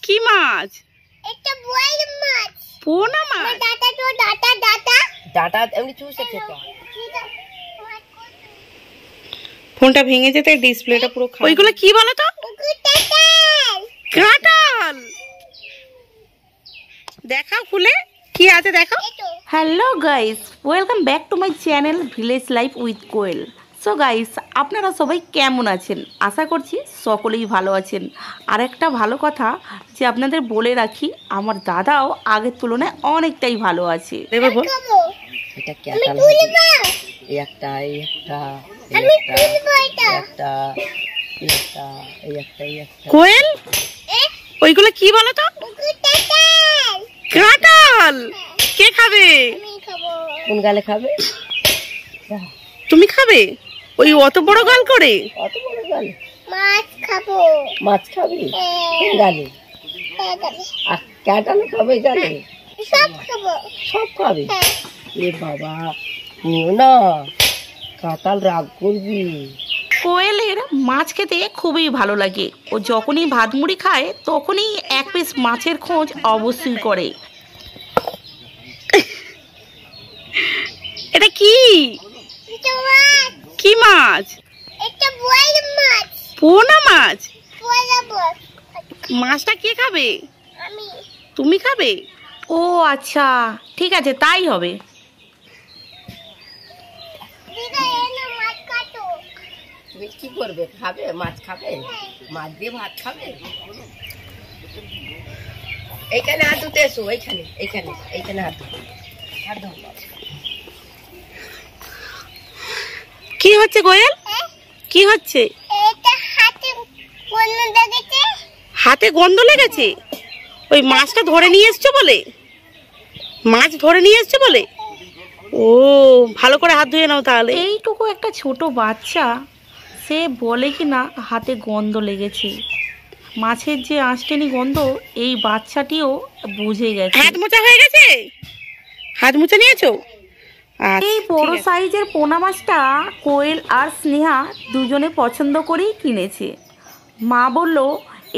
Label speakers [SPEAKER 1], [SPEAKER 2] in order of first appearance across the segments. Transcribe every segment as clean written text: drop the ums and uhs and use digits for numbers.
[SPEAKER 1] কি মাছ?
[SPEAKER 2] একটা বড় মাছ।
[SPEAKER 1] পোনা মাছ।
[SPEAKER 2] ডাটা তো ডাটা ডাটা।
[SPEAKER 3] ডাটা এমনি চুষে খেতে।
[SPEAKER 1] ফোনটা ভেঙে যেতে ডিসপ্লেটা পুরো খারাপ। ওইগুলো কি বলো তো? কাঁঠাল। দেখাও খুলে কি আছে দেখো।
[SPEAKER 4] Hello guys, welcome back to my channel village life with Koel. So guys, আপনারা সবাই কেমন আছেন? আশা করছি সকলেই ভালো আছেন। আর একটা ভালো কথা যে আপনাদের বলে রাখি, আমার দাদাও আগের তুলনায় অনেকটাই ভালো আছে।
[SPEAKER 1] এবার বল।
[SPEAKER 3] এটা কাঁঠাল। এই একটা
[SPEAKER 1] কোয়েল, ওইগুলো কি বলো তো? কাঁঠাল। কে খাবে?
[SPEAKER 3] কোন গালে খাবে?
[SPEAKER 1] তুমি খাবে? ওই অত বড় গাল করে?
[SPEAKER 3] অত বড় গালে
[SPEAKER 2] মাছ খাবো।
[SPEAKER 3] মাছ খাবি? কোন গালে? আর কাঁঠাল খাবে গালে?
[SPEAKER 2] সব খাবো।
[SPEAKER 3] সব খাবে? এ বাবা, নিও না, কাঁঠাল রাগ করবি।
[SPEAKER 4] কোয়েলের মাছ খেতে খুবই ভালো লাগে। ও যখনই ভাত মুড়ি খায় তখনই এক পিস মাছের খোঁজ অবশ্যই করে।
[SPEAKER 1] এটা কি? কি মাছ?
[SPEAKER 2] একটা বড় মাছ।
[SPEAKER 1] পোনা মাছ।
[SPEAKER 2] বড়
[SPEAKER 1] মাছটা কে খাবে?
[SPEAKER 2] আমি।
[SPEAKER 1] তুমি খাবে?
[SPEAKER 4] ও আচ্ছা, ঠিক আছে, তাই হবে।
[SPEAKER 2] দিদা এনে মাছ কাটো।
[SPEAKER 3] তুমি কি করবে? খাবে? মাছ খাবে? মাছ দিয়ে ভাত খাবে? এইখানে হাত ধুতে এসো। এইখানে হাত ধুতে। হাত ধো।
[SPEAKER 1] কি হচ্ছে কোয়েল? কি হচ্ছে?
[SPEAKER 2] এটা হাতে গন্ধ লেগেছে।
[SPEAKER 1] হাতে গন্ধ লেগেছে? ওই মাছটা ধরে নিয়ে এসছো বলে? মাছ ধরে নিয়ে এসছো বলে? ও, ভালো করে হাত ধুয়ে নাও তাহলে।
[SPEAKER 4] এইটুকু একটা ছোট বাচ্চা সে বলে কি না হাতে গন্ধ লেগেছে। মাছের যে আঁশটেনি গন্ধ এই বাচ্চাটিও বুঝে গেছে।
[SPEAKER 1] হাত মোছা হয়ে গেছে? হাত মুছে নিয়েছো?
[SPEAKER 4] এই বড় সাইজের পোনা মাছটা কোয়েল আর স্নেহা দুজনে পছন্দ করেই কিনেছে। মা বলল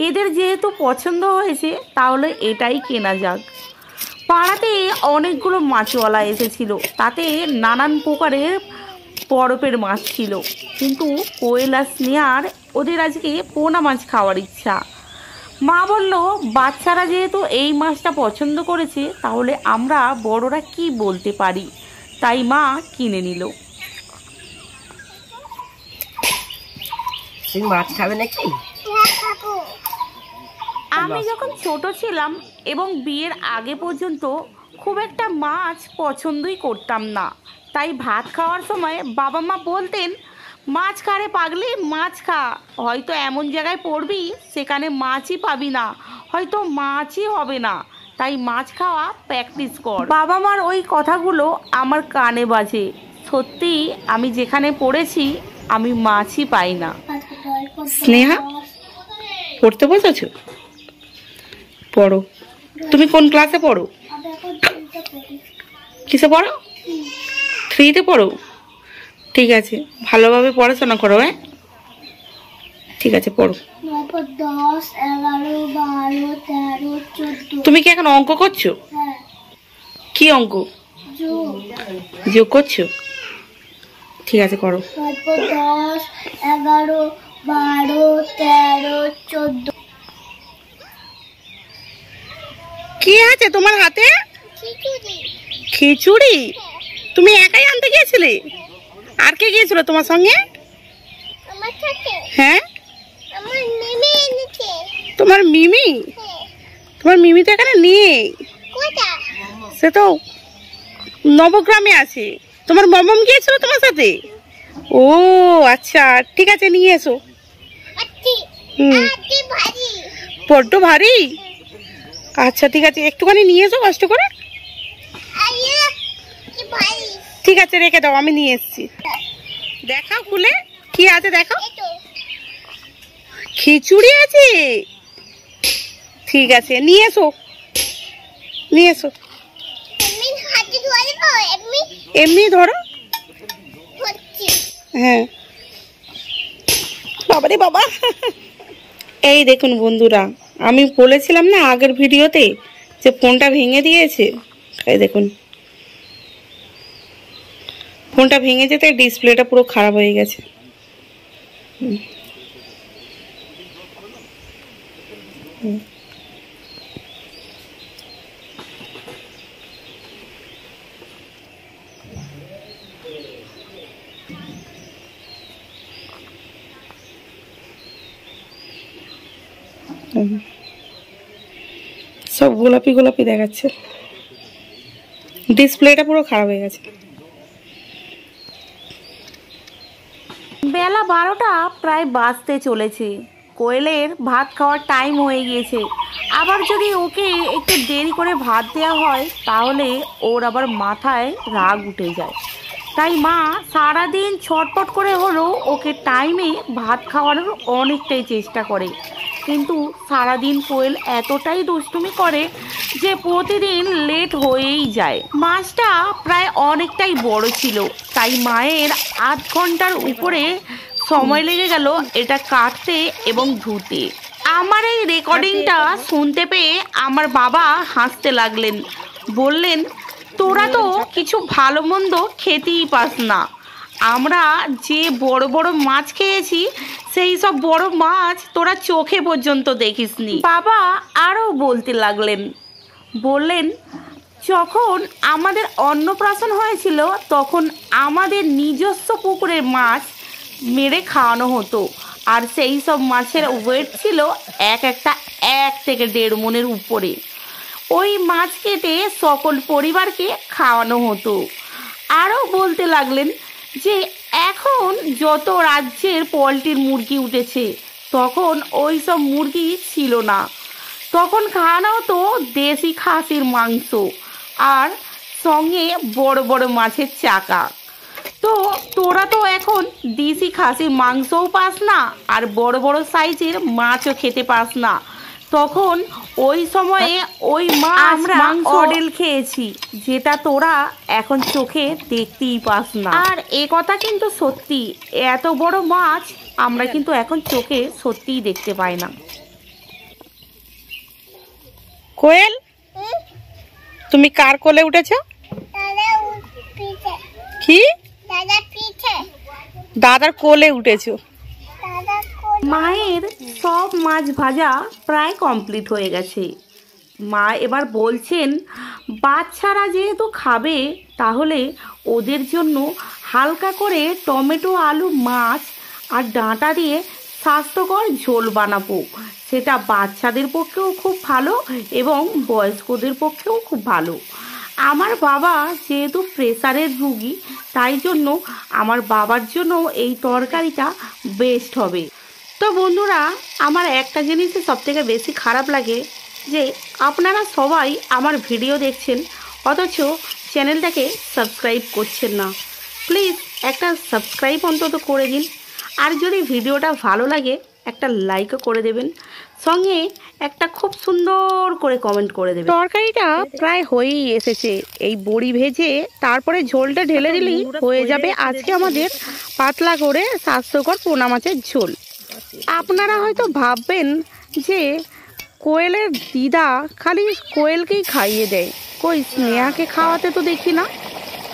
[SPEAKER 4] এদের যেহেতু পছন্দ হয়েছে তাহলে এটাই কেনা যাক। পাড়াতে অনেকগুলো মাছওয়ালা এসেছিল, তাতে নানান প্রকারের বরফের মাছ ছিল, কিন্তু কোয়েল আর স্নেহার ওদের আজকে পোনা মাছ খাওয়ার ইচ্ছা। মা বলল বাচ্চারা যেহেতু এই মাছটা পছন্দ করেছে তাহলে আমরা বড়রা কি বলতে পারি, তাই মা কিনে নিল।
[SPEAKER 3] তুমি মাছ খাবে নাকি?
[SPEAKER 2] খাবো।
[SPEAKER 4] আমি যখন ছোট ছিলাম এবং বিয়ের আগে পর্যন্ত খুব একটা মাছ পছন্দই করতাম না, তাই ভাত খাওয়ার সময় বাবা মা বলতেন মাছ খা রে পাগলি, মাছ খা, হয়তো এমন জায়গায় পড়বি সেখানে মাছই পাবি না, হয়তো মাছই হবে না, তাই মাছ খাওয়া প্র্যাকটিস কর। বাবা মার ওই কথাগুলো আমার কানে বাজে। সত্যি আমি যেখানে পড়েছি আমি মাছই পাই না।
[SPEAKER 1] স্নেহা, পড়তে বসেছো? পড়ো। তুমি কোন ক্লাসে পড়ো? কিসে পড়ো? 3-তে পড়ো? ঠিক আছে, ভালোভাবে পড়াশোনা করো। হ্যাঁ, ঠিক আছে, পড়ো।
[SPEAKER 2] 10, 11, 12, 13, 14।
[SPEAKER 1] তুমি কি এখন অঙ্ক করছো?
[SPEAKER 2] হ্যাঁ।
[SPEAKER 1] কি অঙ্ক? যোগ করছো? ঠিক আছে, করো।
[SPEAKER 2] 10, 11, 12, 13, 14।
[SPEAKER 1] কি আছে তোমার হাতে?
[SPEAKER 2] খিচুড়ি।
[SPEAKER 1] খিচুড়ি? তুমি একাই আনতে গিয়েছিলে? আর কে গিয়েছিল তোমার সঙ্গে?
[SPEAKER 2] আমার সাথে।
[SPEAKER 1] হ্যাঁ,
[SPEAKER 2] আমার মিমি এনেছে।
[SPEAKER 1] তোমার মিমি?
[SPEAKER 2] হ্যাঁ।
[SPEAKER 1] তোমার মিমি তো এখানে নেই।
[SPEAKER 2] কোথা?
[SPEAKER 1] সে তো নবগ্রামে আছে। তোমার মমম গিয়েছিল তোমার সাথে? ও আচ্ছা, ঠিক আছে, নিয়ে এসো।
[SPEAKER 2] আচ্ছা।
[SPEAKER 1] হুম,
[SPEAKER 2] ভারী।
[SPEAKER 1] বড্ড ভারী? আচ্ছা, ঠিক আছে, একটুখানি নিয়ে এসো কষ্ট করে।
[SPEAKER 2] আইয়া, কি ভারী।
[SPEAKER 1] ঠিক আছে, রেখে দাও, আমি নিয়ে এসেছি। দেখাও খুলে কি আছে দেখো। খিচুড়ি আছে? ঠিক আছে, নিয়ে এসো, নিয়ে এসো। এমনি ধরো। হ্যাঁ, বাবারে বাবা। এই দেখুন বন্ধুরা, আমি বলেছিলাম না আগের ভিডিওতে যে ফোনটা ভেঙে দিয়েছে, এই দেখুন ফোনটা ভেঙে যেতে ডিসপ্লেটা পুরো খারাপ হয়ে গেছে। সব গোলাপি গোলাপি দেখাচ্ছে, ডিসপ্লেটা পুরো খারাপ হয়ে গেছে।
[SPEAKER 4] বেলা 12টা প্রায় বাজতে চলেছে, কোয়েলের ভাত খাওয়ার টাইম হয়ে গিয়েছে। আবার যদি ওকে একটু দেরি করে ভাত দেওয়া হয় তাহলে ওর আবার মাথায় রাগ উঠে যায়। তাই মা সারাদিন ছটপট করে হলেও ওকে টাইমে ভাত খাওয়ানোর অনেকটাই চেষ্টা করে, কিন্তু সারাদিন কোয়েল এতটাই দুষ্টুমি করে যে প্রতিদিন লেট হয়েই যায়। মাছটা প্রায় অনেকটাই বড় ছিল, তাই মায়ের আধ ঘন্টার উপরে সময় লেগে গেল এটা কাটতে এবং ধুতে। আমার এই রেকর্ডিংটা শুনতে পেয়ে আমার বাবা হাসতে লাগলেন, বললেন তোরা তো কিছু ভালো মন্দ খেতেই পাস না, আমরা যে বড় বড় মাছ খেয়েছি সেই সব বড় মাছ তোরা চোখে পর্যন্ত দেখিসনি। বাবা আরও বলতে লাগলেন, বললেন যখন আমাদের অন্নপ্রাশন হয়েছিল তখন আমাদের নিজস্ব পুকুরের মাছ মেরে খাওয়ানো হতো, আর সেই সব মাছের ওয়েট ছিল একটা 1 থেকে 1.5 মণের উপরে। ওই মাছ কেটে সকল পরিবারকে খাওয়ানো হতো। আরও বলতে লাগলেন যে এখন যত রাজ্যের পোলট্রির মুরগি উঠেছে তখন ওই সব মুরগি ছিল না, তখন খাওয়ানো হতো দেশি খাসির মাংস আর সঙ্গে বড় বড় মাছের চাকা। তো তোরা তো এখন দেশি খাসির মাংসও পাস না আর বড় বড় সাইজের মাছও খেতে পাস না, তখন ওই সময়ে ওই মাছ আমরা মডেল খেয়েছি যেটা তোরা এখন চোখে দেখতেই পাস না। আর এ কথা কিন্তু সত্যি, এত বড় মাছ আমরা কিন্তু এখন চোখে সত্যিই দেখতে পাই না।
[SPEAKER 1] কোয়েল তুমি কার কোলে উঠেছ? কি দাদার কোলে উঠেছো?
[SPEAKER 4] মায়ের সব মাছ ভাজা প্রায় কমপ্লিট হয়ে গেছে। মা এবার বলছেন বাচ্চারা যেহেতু খাবে তাহলে ওদের জন্য হালকা করে টমেটো আলু মাছ আর ডাঁটা দিয়ে স্বাস্থ্যকর ঝোল বানাবো, সেটা বাচ্চাদের পক্ষেও খুব ভালো এবং বয়স্কদের পক্ষেও খুব ভালো। আমার বাবা যেহেতু প্রেসারের রুগী তাই জন্য আমার বাবার জন্য এই তরকারিটা বেস্ট হবে। তো বন্ধুরা আমার একটা জিনিসই সবথেকে বেশি খারাপ লাগে যে আপনারা সবাই আমার ভিডিও দেখছেন অথচ চ্যানেলটাকে সাবস্ক্রাইব করছেন না। প্লিজ একটা সাবস্ক্রাইব অন্তত করে দিন, আর যদি ভিডিওটা ভালো লাগে একটা লাইকও করে দেবেন, সঙ্গে একটা খুব সুন্দর করে কমেন্ট করে দেবেন। তরকারিটা প্রায় হয়েই এসেছে, এই বড়ি ভেজে তারপরে ঝোলটা ঢেলে দিলেই হয়ে যাবে আজকে আমাদের পাতলা করে স্বাস্থ্যকর পোনা মাছের ঝোল। আপনারা হয়তো ভাববেন যে কোয়েলের দিদা খালি কোয়েলকেই খাইয়ে দেয়, কই স্নেহাকে খাওয়াতে তো দেখি না।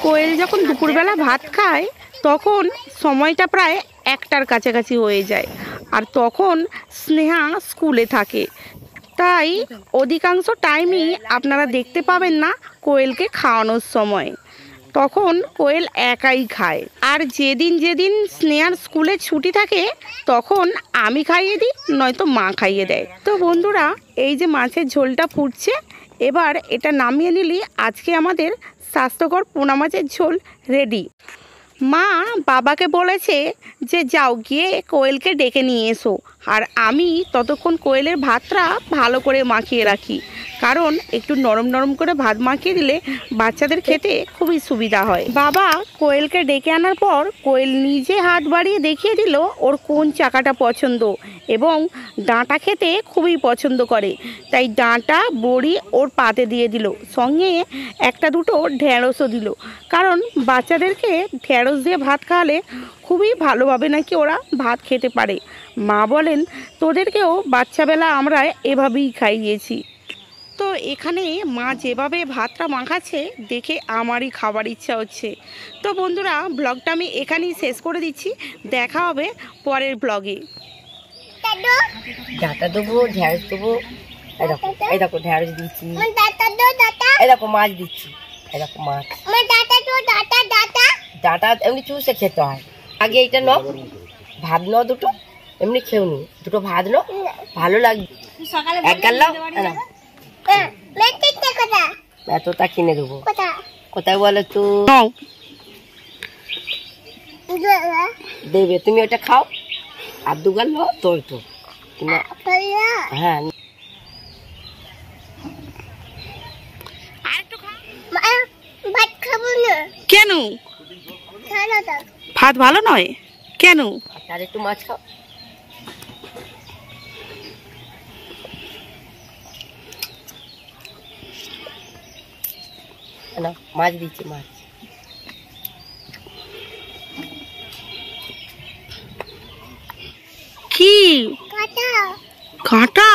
[SPEAKER 4] কোয়েল যখন দুপুরবেলা ভাত খায় তখন সময়টা প্রায় 1টার কাছাকাছি হয়ে যায়, আর তখন স্নেহা স্কুলে থাকে, তাই অধিকাংশ টাইমই আপনারা দেখতে পাবেন না কোয়েলকে খাওয়ানোর সময়। তখন কোয়েল একাই খায়, আর যেদিন যেদিন স্নেহার স্কুলে ছুটি থাকে তখন আমি খাইয়ে দিই, নয়তো মা খাইয়ে দেয়। তো বন্ধুরা এই যে মাছের ঝোলটা ফুটছে, এবার এটা নামিয়ে নিলেই আজকে আমাদের স্বাস্থ্যকর পোনা মাছের ঝোল রেডি। মা বাবাকে বলেছে যে যাও গিয়ে কোয়েলকে ডেকে নিয়ে এসো, আর আমি ততক্ষণ কোয়েলের ভাতটা ভালো করে মাখিয়ে রাখি,
[SPEAKER 1] কারণ একটু নরম নরম করে ভাত মাখিয়ে দিলে বাচ্চাদের খেতে খুবই সুবিধা হয়। বাবা কোয়েলকে ডেকে আনার পর কোয়েল নিজে হাত বাড়িয়ে দেখিয়ে দিল ওর কোন চাকাটা পছন্দ এবং ডাঁটা খেতে খুবই পছন্দ করে, তাই ডাঁটা বড়ি ওর পাতে দিয়ে দিল, সঙ্গে একটা দুটো ঢ্যাঁড়সও দিল, কারণ বাচ্চাদেরকে ঢ্যাঁড়স দিয়ে ভাত খাওয়ালে খুবই ভালোভাবে নাকি ওরা ভাত খেতে পারে। মা বলেন তোদেরকেও বাচ্চাবেলা আমরা এভাবেই খাইয়েছি। তো এখানে মা যেভাবে ভাতটা মাখাচ্ছে দেখে আমারই খাবার ইচ্ছা হচ্ছে। তো বন্ধুরা ব্লগটা আমি এখানেই শেষ করে দিচ্ছি, দেখা হবে পরের ব্লগে।
[SPEAKER 2] দাদু
[SPEAKER 3] ডাঁটা দেবো, ঢ্যাঁড়স দেবো। এই দেখো ঢ্যাঁড়স দিচ্ছি,
[SPEAKER 2] আমার দাদা দো দাদা
[SPEAKER 3] এই দেখো মাছ দিচ্ছি, এই দেখো মাছ।
[SPEAKER 2] আমার দাদা দো দাদা দাদা
[SPEAKER 3] ডাঁটা এমনি চুষে খেতে হয়। আগে এইটা নাও, ভাত নাও দুটো, এমনি খেও নি, দুটো ভাত নাও, ভালো লাগবে। এক গাল নাও,
[SPEAKER 2] মেটে কোথা
[SPEAKER 3] এতটা কিনে দেবো।
[SPEAKER 2] কোথা
[SPEAKER 3] কোথায় বলো তো দেবে, তুমি ওটা খাও আর দু গাল নাও তোর তো তুমি। হ্যাঁ
[SPEAKER 2] ভাত খাবো না
[SPEAKER 1] কেন?
[SPEAKER 2] খানা দাও
[SPEAKER 1] ভাত ভালো নয় কেন?
[SPEAKER 3] আর একটু মাছ খাও। না মাছ দিচ্ছি, মাছ।
[SPEAKER 1] কি
[SPEAKER 2] কাটা
[SPEAKER 1] কাঁটা?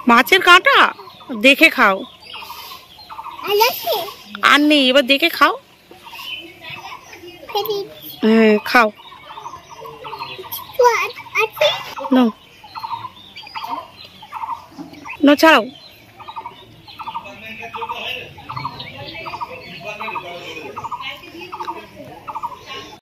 [SPEAKER 1] মাছের কাঁটা? দেখে খাও।
[SPEAKER 2] আলাসি
[SPEAKER 1] আর নেই, এবার দেখে খাও।
[SPEAKER 2] ফেরি
[SPEAKER 1] হ্যাঁ খাও।
[SPEAKER 2] তো আছে
[SPEAKER 1] নো নো ছাড়াও।